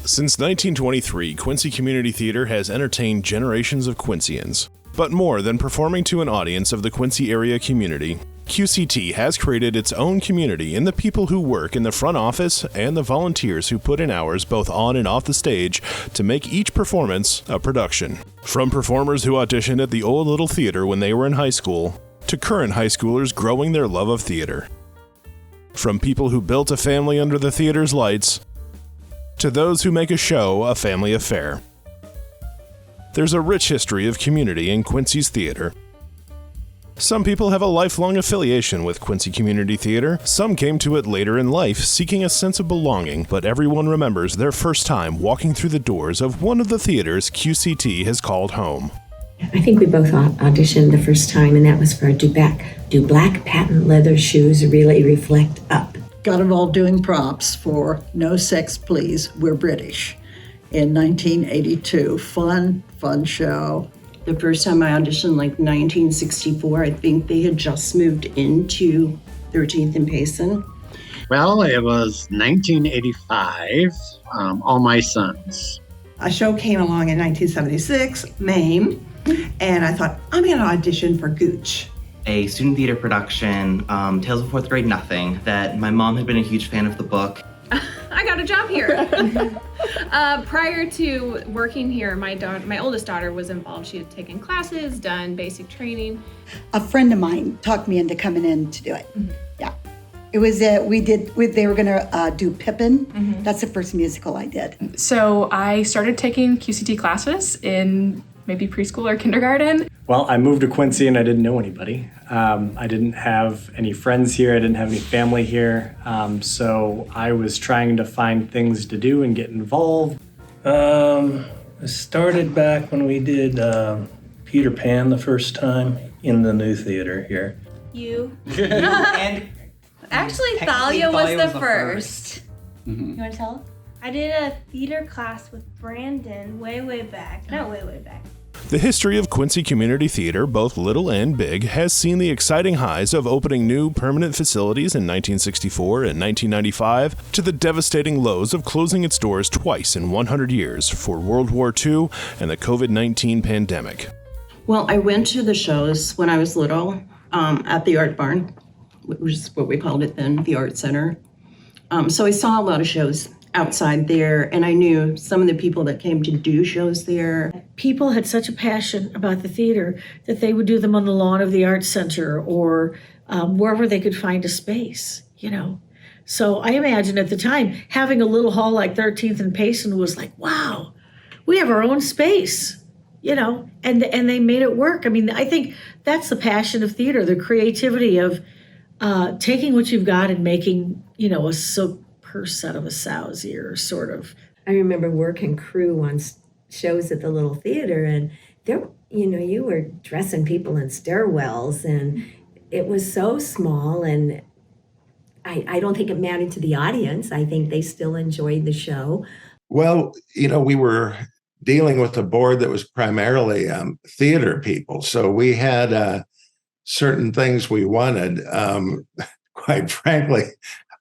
Since 1923, Quincy Community Theatre has entertained generations of Quincyans. But more than performing to an audience of the Quincy area community, QCT has created its own community in the people who work in the front office and the volunteers who put in hours both on and off the stage to make each performance a production. From performers who auditioned at the old little theater when they were in high school, to current high schoolers growing their love of theater. From people who built a family under the theater's lights, to those who make a show a family affair. There's a rich history of community in Quincy's theater. Some people have a lifelong affiliation with Quincy Community Theatre. Some came to it later in life seeking a sense of belonging, but everyone remembers their first time walking through the doors of one of the theaters QCT has called home. I think we both auditioned the first time, and that was for Do Black Patent Leather Shoes Really Reflect Up? Got involved doing props for No Sex Please, We're British in 1982. Fun show. The first time I auditioned, 1964, I think they had just moved into 13th and Payson. Well, it was 1985, All My Sons. A show came along in 1976, MAME, and I thought, I'm going to audition for Gooch. A student theater production, Tales of Fourth Grade Nothing, that my mom had been a huge fan of the book. I got a job here. Prior to working here, my oldest daughter was involved. She had taken classes, done basic training. A friend of mine talked me into coming in to do it. Mm-hmm. Yeah. It was, they were gonna do Pippin. Mm-hmm. That's the first musical I did. So I started taking QCT classes in maybe preschool or kindergarten. Well, I moved to Quincy and I didn't know anybody. I didn't have any friends here. I didn't have any family here. So I was trying to find things to do and get involved. I started back when we did Peter Pan the first time in the new theater here. You. And actually, Thalia was the first. Mm-hmm. You want to tell? I did a theater class with Brandon way back. Not way back. The history of Quincy Community Theatre, both little and big, has seen the exciting highs of opening new permanent facilities in 1964 and 1995 to the devastating lows of closing its doors twice in 100 years for World War II and the COVID-19 pandemic. Well, I went to the shows when I was little at the Art Barn, which is what we called it then, the Art Center. So I saw a lot of shows outside there, and I knew some of the people that came to do shows there. People had such a passion about the theater that they would do them on the lawn of the Arts Center or wherever they could find a space, So I imagine at the time, having a little hall like 13th and Payson was like, wow, we have our own space, and they made it work. I mean, I think that's the passion of theater, the creativity of taking what you've got and making, a silk purse set of a sow's ear, sort of. I remember working crew on shows at the little theater, and there, you were dressing people in stairwells, and it was so small, and I don't think it mattered to the audience. I think they still enjoyed the show. Well, we were dealing with a board that was primarily theater people, so we had certain things we wanted. Quite frankly,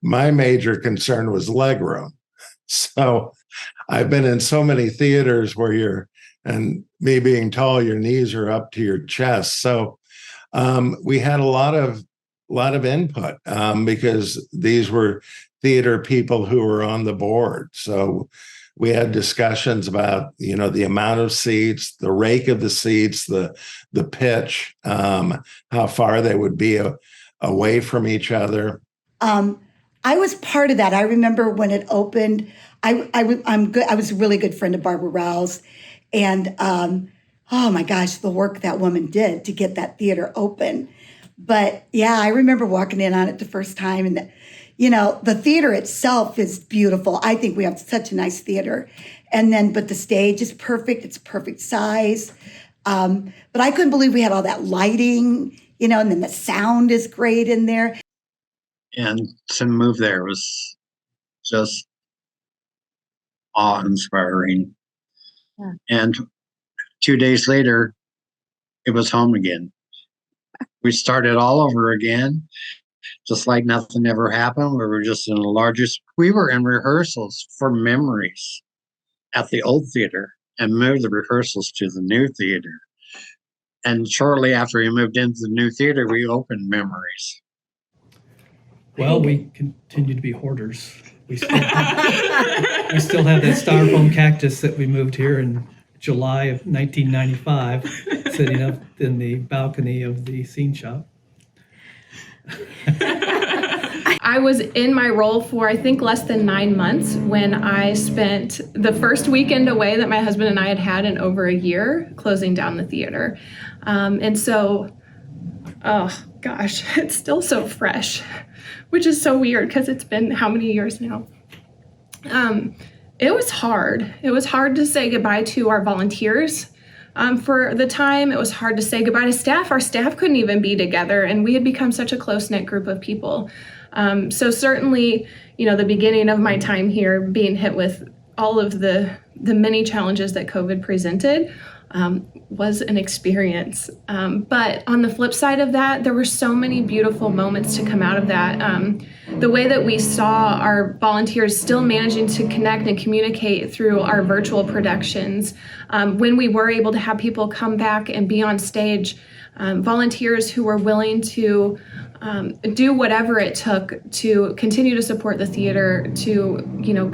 my major concern was legroom. So I've been in so many theaters where and me being tall, your knees are up to your chest. So we had a lot of input because these were theater people who were on the board. So we had discussions about, the amount of seats, the rake of the seats, the pitch, how far they would be away from each other. I was part of that. I remember when it opened, I was a really good friend of Barbara Rouse. And oh my gosh, the work that woman did to get that theater open. But yeah, I remember walking in on it the first time. And, the theater itself is beautiful. I think we have such a nice theater. But the stage is perfect. It's perfect size. But I couldn't believe we had all that lighting, and then the sound is great in there. And to move there was just awe-inspiring. Yeah. And 2 days later, it was home again. We started all over again, just like nothing ever happened. We were just in the largest. We were in rehearsals for Memories. at the old theater and moved the rehearsals to the new theater. And shortly after we moved into the new theater, we opened Memories. Well, we continue to be hoarders. We still have that styrofoam cactus that we moved here in July of 1995, sitting up in the balcony of the scene shop. I was in my role for, I think, less than 9 months when I spent the first weekend away that my husband and I had in over a year closing down the theater. And so, oh gosh, it's still so fresh, which is so weird because it's been how many years now? It was hard. It was hard to say goodbye to our volunteers. For the time, it was hard to say goodbye to staff. Our staff couldn't even be together, and we had become such a close-knit group of people. So certainly, the beginning of my time here, being hit with all of the many challenges that COVID presented, was an experience. But on the flip side of that, there were so many beautiful moments to come out of that. The way that we saw our volunteers still managing to connect and communicate through our virtual productions, when we were able to have people come back and be on stage, volunteers who were willing to do whatever it took to continue to support the theater, to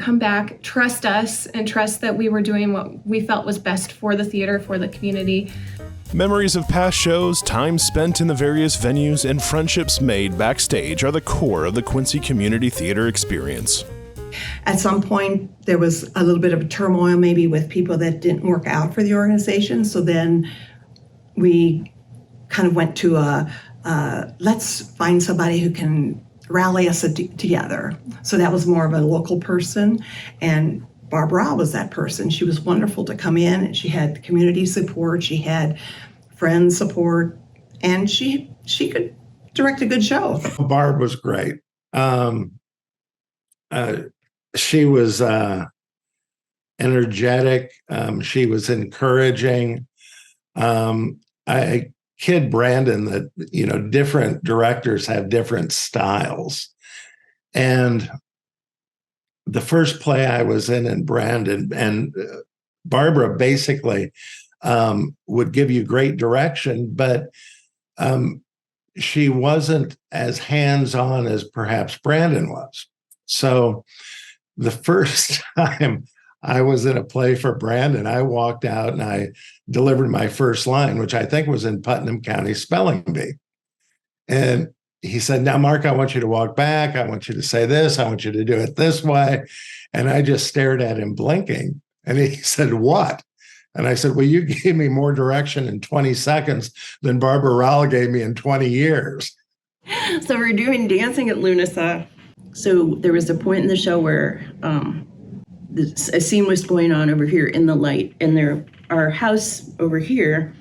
come back, trust us, and trust that we were doing what we felt was best for the theater, for the community. Memories of past shows, time spent in the various venues, and friendships made backstage are the core of the Quincy Community Theatre experience. At some point, there was a little bit of turmoil maybe with people that didn't work out for the organization. So then we kind of went to let's find somebody who can rally us together. So that was more of a local person. And Barbara was that person. She was wonderful to come in, and she had community support, she had friends support, and she could direct a good show. Barb was great. She was energetic. She was encouraging. I kid Brandon that, different directors have different styles. And the first play I was in Brandon, and Barbara basically would give you great direction, but she wasn't as hands-on as perhaps Brandon was. So the first time I was in a play for Brandon, I walked out and I delivered my first line, which I think was in Putnam County Spelling Bee. And he said, "Now, Mark, I want you to walk back. I want you to say this. I want you to do it this way." And I just stared at him blinking. And he said, "What?" And I said, "Well, you gave me more direction in 20 seconds than Barbara Rowell gave me in 20 years. So we're doing Dancing at Lunasa. So there was a point in the show where a scene was going on over here in the light, and our house over here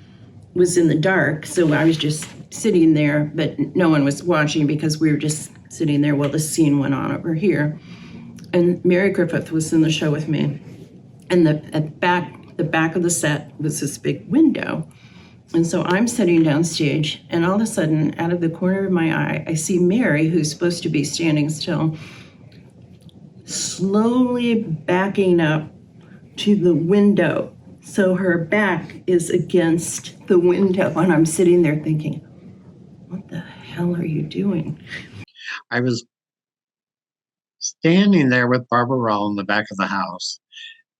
was in the dark. So I was just sitting there, but no one was watching because we were just sitting there while the scene went on over here. And Mary Griffith was in the show with me. And the back of the set was this big window. And so I'm sitting downstage, and all of a sudden, out of the corner of my eye, I see Mary, who's supposed to be standing still, slowly backing up to the window. So her back is against the window, and I'm sitting there thinking, what the hell are you doing? I was standing there with Barbara Rowell in the back of the house,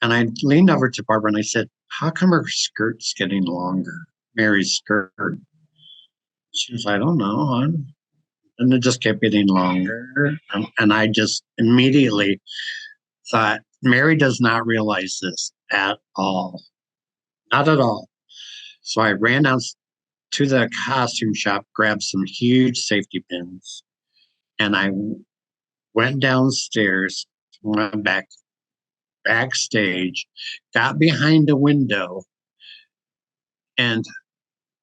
and I leaned over to Barbara and I said, "How come her skirt's getting longer, Mary's skirt?" She was, "I don't know." And it just kept getting longer. And I just immediately thought, Mary does not realize this at all. Not at all. So I ran down to the costume shop, grabbed some huge safety pins, and I went downstairs, went backstage, got behind a window, and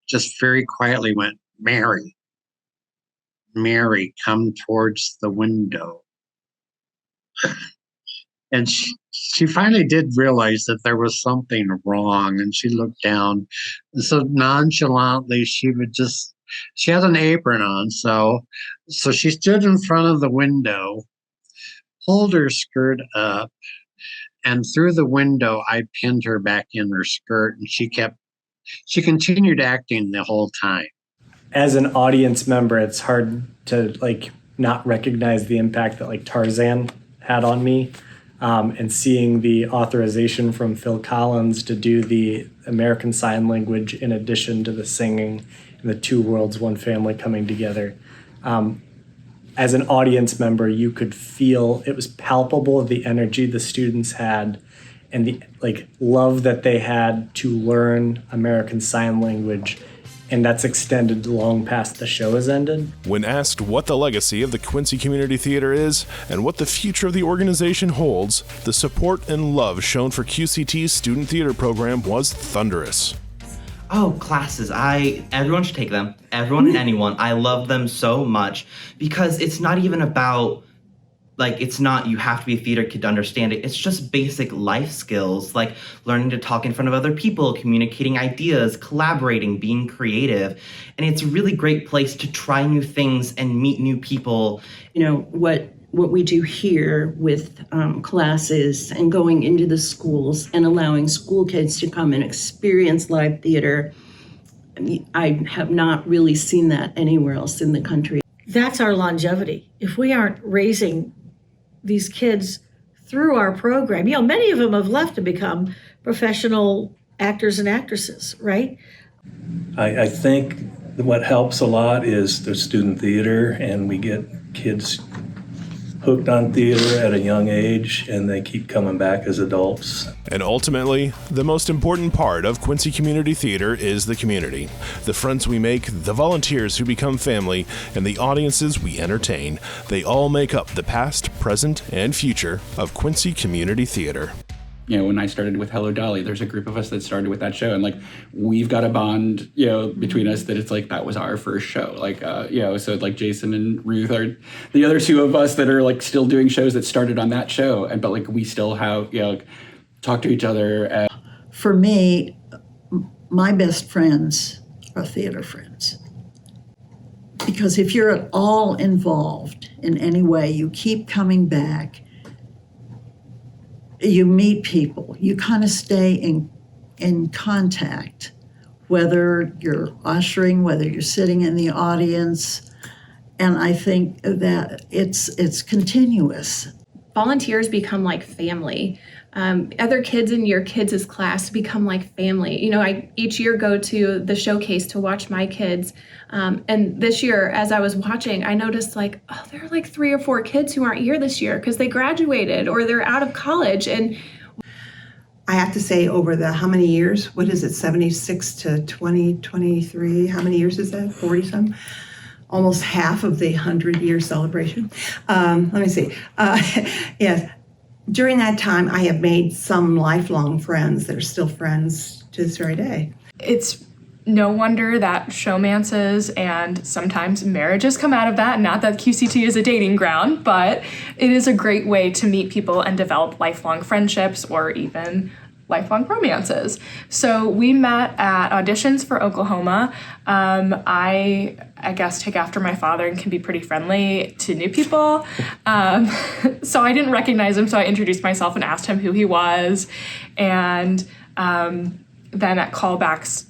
just very quietly went, "Mary, Mary, come towards the window." And she finally did realize that there was something wrong, and she looked down. And so nonchalantly, she had an apron on, so she stood in front of the window, pulled her skirt up, And through the window, I pinned her back in her skirt, and she continued acting the whole time. As an audience member, it's hard to like not recognize the impact that like Tarzan had on me. And seeing the authorization from Phil Collins to do the American Sign Language in addition to the singing and the two worlds, one family coming together. As an audience member, you could feel, it was palpable, the energy the students had and the like love that they had to learn American Sign Language. And that's extended long past the show has ended. When asked what the legacy of the Quincy Community Theatre is and what the future of the organization holds, the support and love shown for QCT's student theater program was thunderous. Oh, classes. Everyone should take them. Everyone and anyone. I love them so much because it's not even about, like, it's not you have to be a theater kid to understand it. It's just basic life skills, like learning to talk in front of other people, communicating ideas, collaborating, being creative. And it's a really great place to try new things and meet new people. You know, what we do here with classes and going into the schools and allowing school kids to come and experience live theater, I have not really seen that anywhere else in the country. That's our longevity. If we aren't raising these kids through our program, you know, many of them have left to become professional actors and actresses, right? I think what helps a lot is the student theater, and we get kids hooked on theater at a young age, and they keep coming back as adults. And ultimately, the most important part of Quincy Community Theatre is the community. The friends we make, the volunteers who become family, and the audiences we entertain. They all make up the past, present, and future of Quincy Community Theatre. You know, when I started with Hello Dolly, there's a group of us that started with that show, and like we've got a bond, you know, between us that it's like that was our first show. Like, you know, so like Jason and Ruth are the other two of us that are like still doing shows that started on that show, and but like we still have, you know, like, talk to each other. For me, my best friends are theater friends. Because if you're at all involved in any way, you keep coming back. You meet people, you kind of stay in contact, whether you're ushering, whether you're sitting in the audience. And I think that it's continuous. Volunteers become like family. Other kids in your kids' class become like family. You know, I each year go to the showcase to watch my kids. And this year, as I was watching, I noticed like, oh, there are like 3 or 4 kids who aren't here this year because they graduated or they're out of college. And I have to say, over the how many years? What is it, 76 to 2023? How many years is that? 40-some? Almost half of the 100-year celebration. Let me see. Yes. During that time, I have made some lifelong friends that are still friends to this very day. It's no wonder that showmances and sometimes marriages come out of that. Not that QCT is a dating ground, but it is a great way to meet people and develop lifelong friendships or even lifelong romances. So we met at auditions for Oklahoma. I guess take after my father and can be pretty friendly to new people. So I didn't recognize him, so I introduced myself and asked him who he was. And then at callbacks,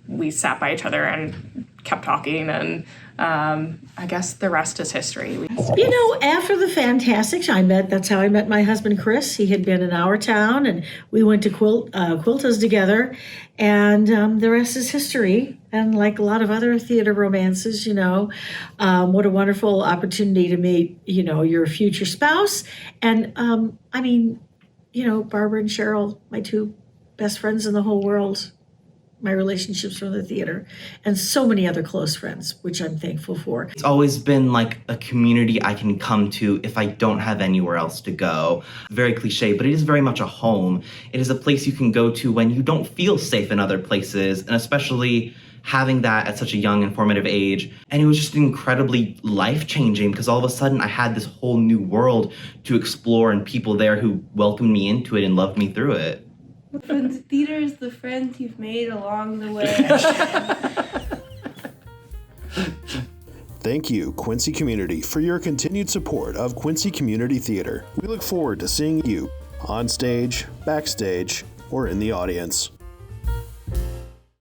we sat by each other and kept talking, and I guess the rest is history. You know, after the Fantastics, that's how I met my husband, Chris. He had been in our town, and we went to Quilta's together, and the rest is history. And like a lot of other theater romances, you know, what a wonderful opportunity to meet, you know, your future spouse. And I mean, you know, Barbara and Cheryl, my 2 best friends in the whole world, my relationships from the theater, and so many other close friends, which I'm thankful for. It's always been like a community I can come to if I don't have anywhere else to go. Very cliche, but it is very much a home. It is a place you can go to when you don't feel safe in other places, and especially having that at such a young and formative age. And it was just incredibly life-changing because all of a sudden I had this whole new world to explore and people there who welcomed me into it and loved me through it. Friends, theater is the friends you've made along the way. Thank you, Quincy Community, for your continued support of Quincy Community Theatre. We look forward to seeing you on stage, backstage, or in the audience.